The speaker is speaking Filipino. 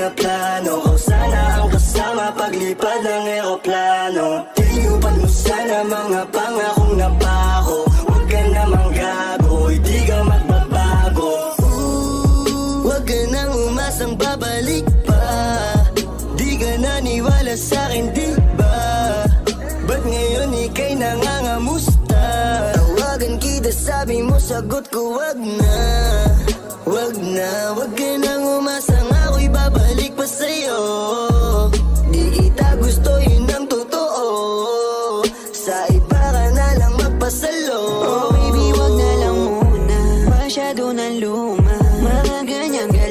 pinaplano Kung sana ang kasama paglipad ng eroplano Tinupad mo sana mga pangakong napako Huwag ka namang gago, hindi ka magbabago Huwag ka nang umasang babalik pa Di ka naniwala sa'kin, di ba? Ba't ngayon ika'y nangangamusta? Tawagan kita, sabi mo, sagot ko, wag na Wag na, wag ka na